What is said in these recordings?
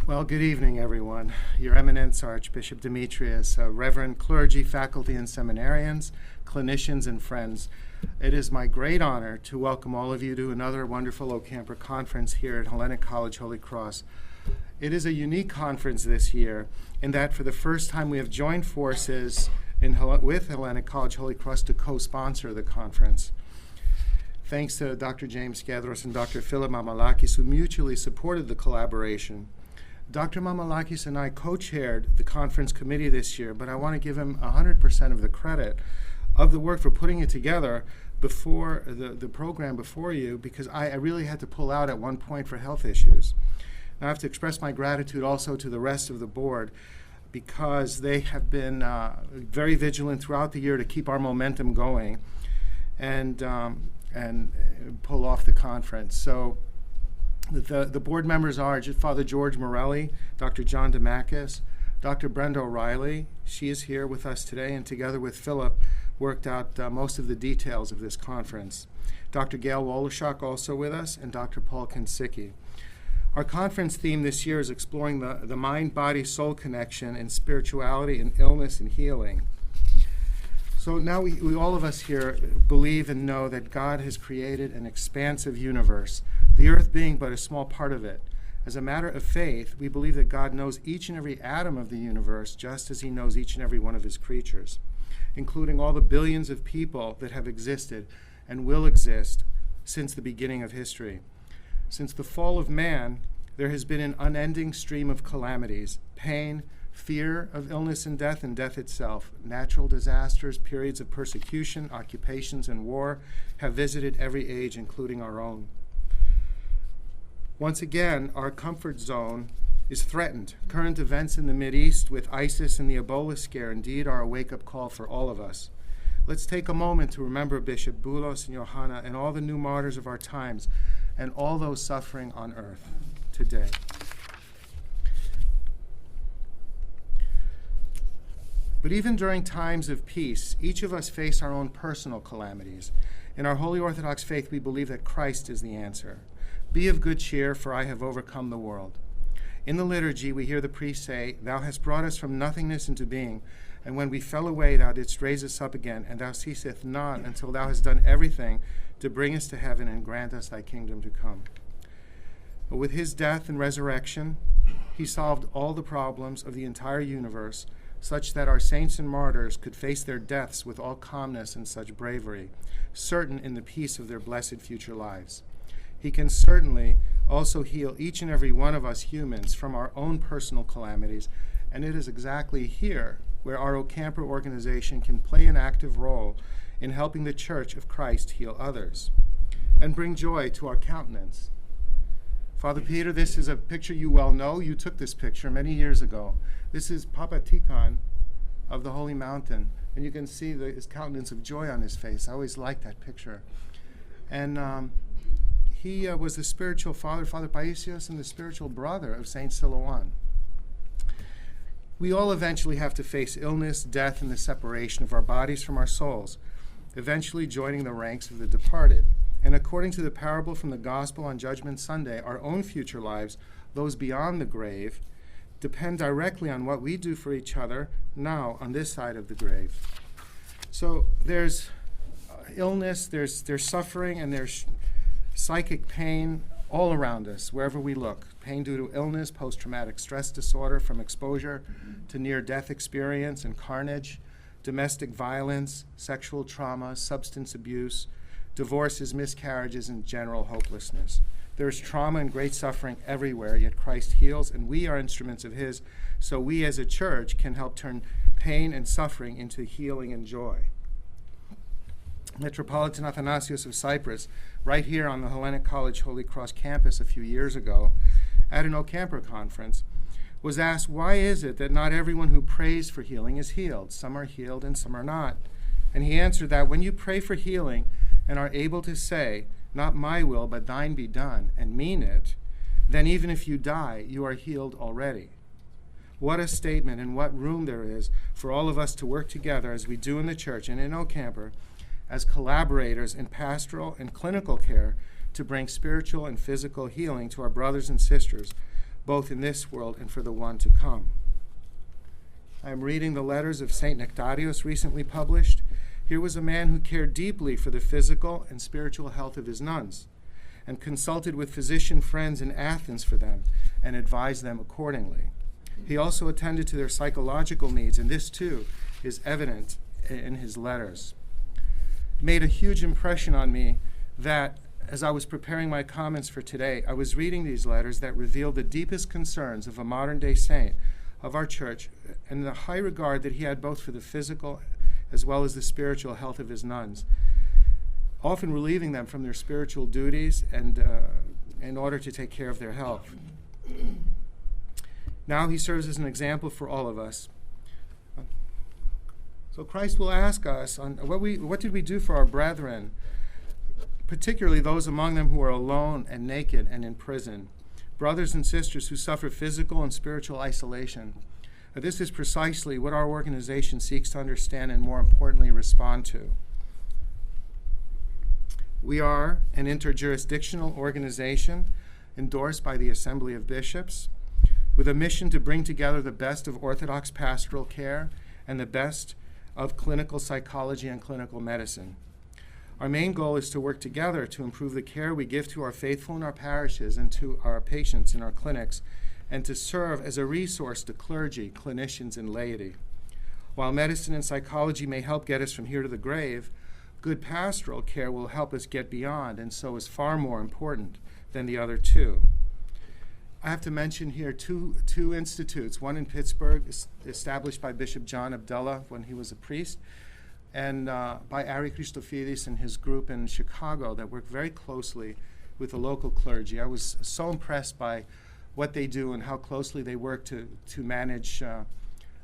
Well, good evening, everyone. Your Eminence, Archbishop Demetrius, Reverend clergy, faculty, and seminarians, clinicians, and friends. It is my great honor to welcome all of you to another wonderful OCAMPR conference here at Hellenic College Holy Cross. It is a unique conference this year in that for the first time we have joined forces with Hellenic College Holy Cross to co-sponsor the conference. Thanks to Dr. James Gedros and Dr. Philip Mamalakis, who mutually supported the collaboration. Dr. Mamalakis and I co-chaired the conference committee this year, but I want to give him 100% of the credit of the work for putting it together before the program before you, because I really had to pull out at one point for health issues. And I have to express my gratitude also to the rest of the board, because they have been very vigilant throughout the year to keep our momentum going and pull off the conference. So the board members are Father George Morelli, Dr. John Demakis, Dr. Brenda O'Reilly. She is here with us today, and together with Philip, worked out most of the details of this conference. Dr. Gail Woloshak also with us, and Dr. Paul Kinsicki. Our conference theme this year is exploring the mind-body-soul connection in spirituality and illness and healing. So now we all of us here believe and know that God has created an expansive universe, the earth being but a small part of it. As a matter of faith, we believe that God knows each and every atom of the universe just as he knows each and every one of his creatures, including all the billions of people that have existed and will exist since the beginning of history. Since the fall of man, there has been an unending stream of calamities, pain, fear of illness and death itself. Natural disasters, periods of persecution, occupations, and war have visited every age, including our own. Once again, our comfort zone is threatened. Current events in the Mideast with ISIS and the Ebola scare indeed are a wake-up call for all of us. Let's take a moment to remember Bishop Boulos and Johanna and all the new martyrs of our times and all those suffering on earth today. But even during times of peace, each of us face our own personal calamities. In our Holy Orthodox faith, we believe that Christ is the answer. Be of good cheer, for I have overcome the world. In the liturgy, we hear the priest say, "Thou hast brought us from nothingness into being, and when we fell away, thou didst raise us up again, and thou ceaseth not until thou hast done everything to bring us to heaven and grant us thy kingdom to come." But with his death and resurrection, he solved all the problems of the entire universe, such that our saints and martyrs could face their deaths with all calmness and such bravery, certain in the peace of their blessed future lives. He can certainly also heal each and every one of us humans from our own personal calamities, and it is exactly here where our OCAMPR organization can play an active role in helping the Church of Christ heal others and bring joy to our countenance. Father Peter, this is a picture you well know. You took this picture many years ago. This is Papa Tikhon of the Holy Mountain, and you can see his countenance of joy on his face. I always liked that picture. And he was the spiritual father, Father Paisios, and the spiritual brother of Saint Silouan. We all eventually have to face illness, death, and the separation of our bodies from our souls, eventually joining the ranks of the departed. And according to the parable from the Gospel on Judgment Sunday, our own future lives, those beyond the grave, depend directly on what we do for each other now on this side of the grave. So there's illness, there's suffering, and there's psychic pain all around us, wherever we look. Pain due to illness, post-traumatic stress disorder from exposure to near-death experience and carnage, domestic violence, sexual trauma, substance abuse, divorces, miscarriages, and general hopelessness. There's trauma and great suffering everywhere, yet Christ heals, and we are instruments of his, so we as a church can help turn pain and suffering into healing and joy. Metropolitan Athanasios of Cyprus, right here on the Hellenic College Holy Cross campus a few years ago, at an OCAMPR conference, was asked, why is it that not everyone who prays for healing is healed? Some are healed and some are not. And he answered that when you pray for healing and are able to say, "Not my will, but thine be done," and mean it, then even if you die, you are healed already. What a statement, and what room there is for all of us to work together as we do in the church and in OCAMPR as collaborators in pastoral and clinical care to bring spiritual and physical healing to our brothers and sisters, both in this world and for the one to come. I am reading the letters of St. Nectarios, recently published. Here was a man who cared deeply for the physical and spiritual health of his nuns, and consulted with physician friends in Athens for them, and advised them accordingly. He also attended to their psychological needs, and this too is evident in his letters. It made a huge impression on me that as I was preparing my comments for today, I was reading these letters that revealed the deepest concerns of a modern-day saint of our church, and the high regard that he had both for the physical as well as the spiritual health of his nuns, often relieving them from their spiritual duties and in order to take care of their health. Now he serves as an example for all of us. So Christ will ask us on what did we do for our brethren, particularly those among them who are alone and naked and in prison, brothers and sisters who suffer physical and spiritual isolation. This is precisely what our organization seeks to understand and, more importantly, respond to. We are an interjurisdictional organization endorsed by the Assembly of Bishops with a mission to bring together the best of Orthodox pastoral care and the best of clinical psychology and clinical medicine. Our main goal is to work together to improve the care we give to our faithful in our parishes and to our patients in our clinics, and to serve as a resource to clergy, clinicians, and laity. While medicine and psychology may help get us from here to the grave, good pastoral care will help us get beyond, and so is far more important than the other two. I have to mention here two institutes, one in Pittsburgh, established by Bishop John Abdullah when he was a priest, and by Ari Christofidis and his group in Chicago that work very closely with the local clergy. I was so impressed by what they do and how closely they work to manage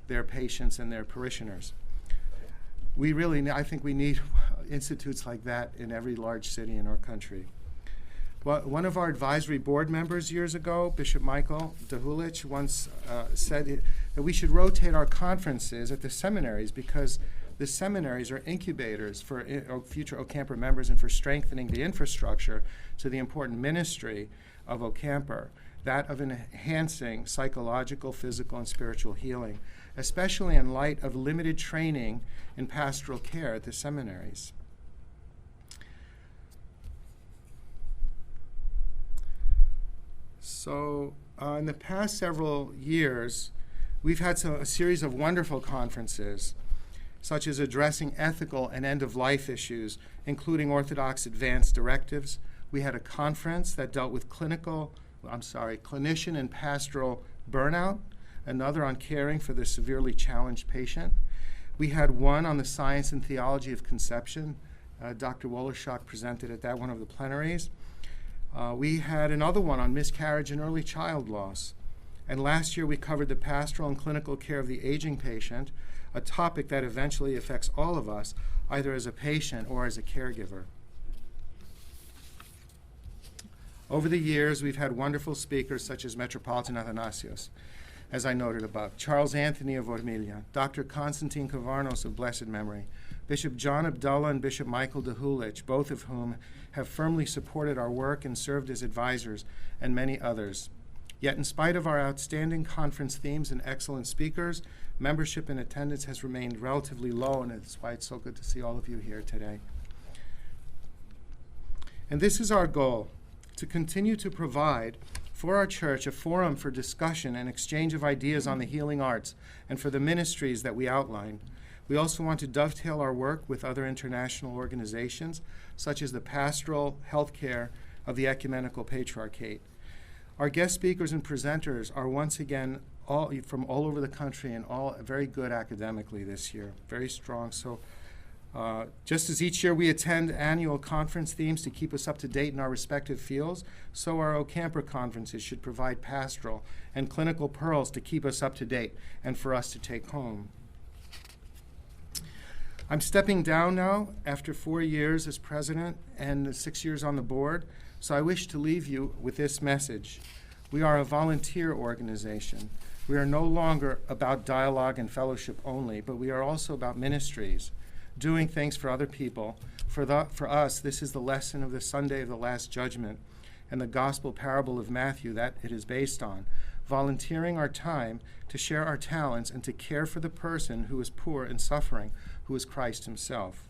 their patients and their parishioners. I think we need institutes like that in every large city in our country. Well, one of our advisory board members years ago, Bishop Michael Dahulich, once said that we should rotate our conferences at the seminaries because the seminaries are incubators for future OCAMPR members and for strengthening the infrastructure to the important ministry of OCAMPR, that of enhancing psychological, physical, and spiritual healing, especially in light of limited training in pastoral care at the seminaries. So in the past several years, we've had a series of wonderful conferences, such as addressing ethical and end-of-life issues, including Orthodox advanced directives. We had a conference that dealt with clinician and pastoral burnout, another on caring for the severely challenged patient. We had one on the science and theology of conception. Dr. Wollershock presented at that one of the plenaries. We had another one on miscarriage and early child loss. And last year we covered the pastoral and clinical care of the aging patient, a topic that eventually affects all of us, either as a patient or as a caregiver. Over the years, we've had wonderful speakers such as Metropolitan Athanasios, as I noted above, Charles Anthony of Ormiglia, Dr. Constantine Kavarnos of blessed memory, Bishop John Abdullah and Bishop Michael Dahulich, both of whom have firmly supported our work and served as advisors, and many others. Yet in spite of our outstanding conference themes and excellent speakers, membership and attendance has remained relatively low, and that's why it's so good to see all of you here today. And this is our goal, to continue to provide for our church a forum for discussion and exchange of ideas on the healing arts and for the ministries that we outline. We also want to dovetail our work with other international organizations, such as the pastoral healthcare of the Ecumenical Patriarchate. Our guest speakers and presenters are once again from all over the country and all very good academically this year, very strong. So just as each year we attend annual conference themes to keep us up to date in our respective fields, so our OCAMPR conferences should provide pastoral and clinical pearls to keep us up to date and for us to take home. I'm stepping down now after 4 years as president and 6 years on the board, so I wish to leave you with this message. We are a volunteer organization. We are no longer about dialogue and fellowship only, but we are also about ministries, doing things for other people. For us, this is the lesson of the Sunday of the Last Judgment and the gospel parable of Matthew that it is based on. volunteering our time to share our talents and to care for the person who is poor and suffering, who is Christ himself.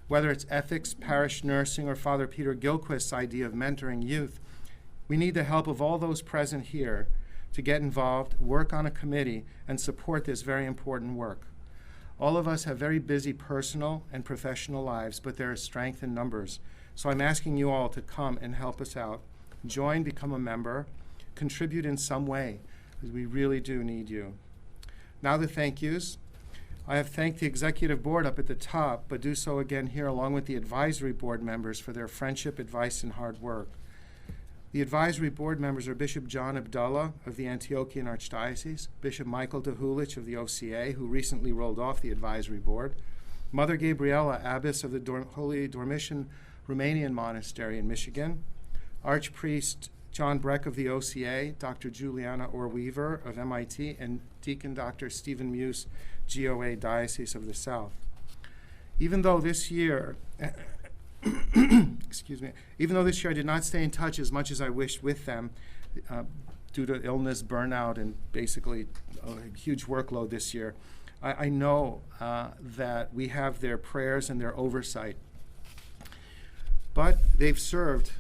Whether it's ethics, parish nursing, or Father Peter Gilquist's idea of mentoring youth, we need the help of all those present here to get involved, work on a committee, and support this very important work. All of us have very busy personal and professional lives, but there is strength in numbers. So I'm asking you all to come and help us out. Join, become a member, contribute in some way, because we really do need you. Now the thank yous. I have thanked the executive board up at the top, but do so again here along with the advisory board members for their friendship, advice, and hard work. The advisory board members are Bishop John Abdullah of the Antiochian Archdiocese, Bishop Michael Dahulich of the OCA, who recently rolled off the advisory board, Mother Gabriela, Abbess of the Holy Dormition Romanian Monastery in Michigan, Archpriest John Breck of the OCA, Dr. Juliana Orr-Weaver of MIT, and Deacon Dr. Stephen Muse, GOA, Diocese of the South. Even though this year even though this year I did not stay in touch as much as I wished with them due to illness, burnout, and basically a huge workload this year, I know that we have their prayers and their oversight. But they've served,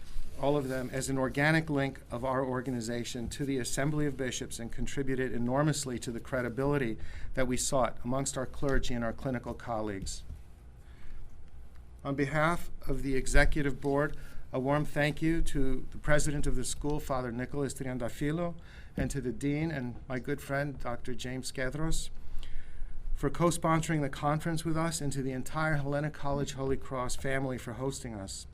all of them, as an organic link of our organization to the Assembly of Bishops and contributed enormously to the credibility that we sought amongst our clergy and our clinical colleagues. On behalf of the Executive Board, a warm thank you to the President of the school, Father Nicholas Triandafilo, and to the Dean and my good friend, Dr. James Kedros, for co-sponsoring the conference with us, and to the entire Helena College Holy Cross family for hosting us.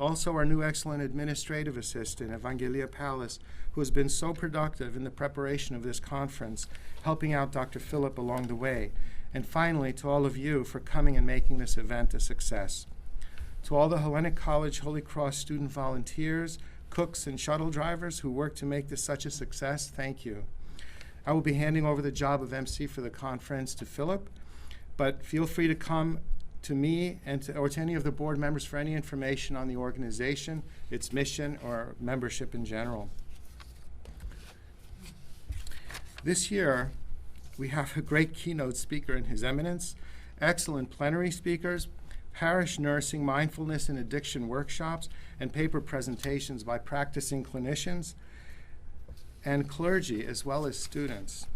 Also, our new excellent administrative assistant, Evangelia Pallas, who has been so productive in the preparation of this conference, helping out Dr. Philip along the way. And finally, to all of you for coming and making this event a success. To all the Hellenic College Holy Cross student volunteers, cooks, and shuttle drivers who worked to make this such a success, thank you. I will be handing over the job of MC for the conference to Philip, but feel free to come to me or to any of the board members for any information on the organization, its mission, or membership in general. This year, we have a great keynote speaker in His Eminence, excellent plenary speakers, parish nursing, mindfulness and addiction workshops, and paper presentations by practicing clinicians and clergy, as well as students.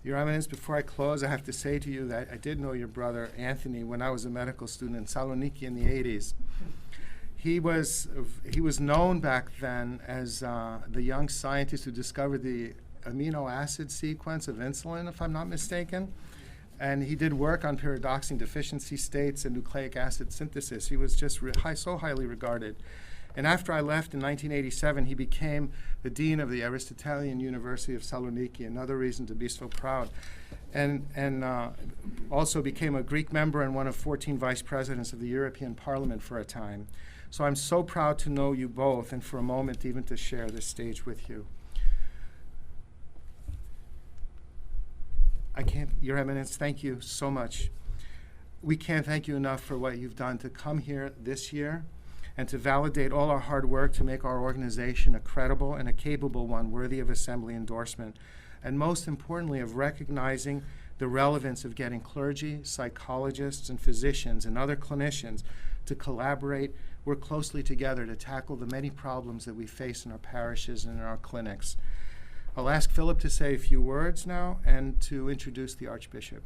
Your Eminence, before I close, I have to say to you that I did know your brother, Anthony, when I was a medical student in Saloniki in the 80s. He was known back then as the young scientist who discovered the amino acid sequence of insulin, if I'm not mistaken. And he did work on pyridoxine deficiency states and nucleic acid synthesis. He was just so highly regarded. And after I left in 1987, he became the dean of the Aristotelian University of Saloniki, another reason to be so proud. And also became a Greek member and one of 14 vice presidents of the European Parliament for a time. So I'm so proud to know you both, and for a moment even to share this stage with you. Your Eminence, thank you so much. We can't thank you enough for what you've done to come here this year and to validate all our hard work to make our organization a credible and a capable one worthy of assembly endorsement, and most importantly, of recognizing the relevance of getting clergy, psychologists, and physicians and other clinicians to collaborate, work closely together to tackle the many problems that we face in our parishes and in our clinics. I'll ask Philip to say a few words now and to introduce the Archbishop.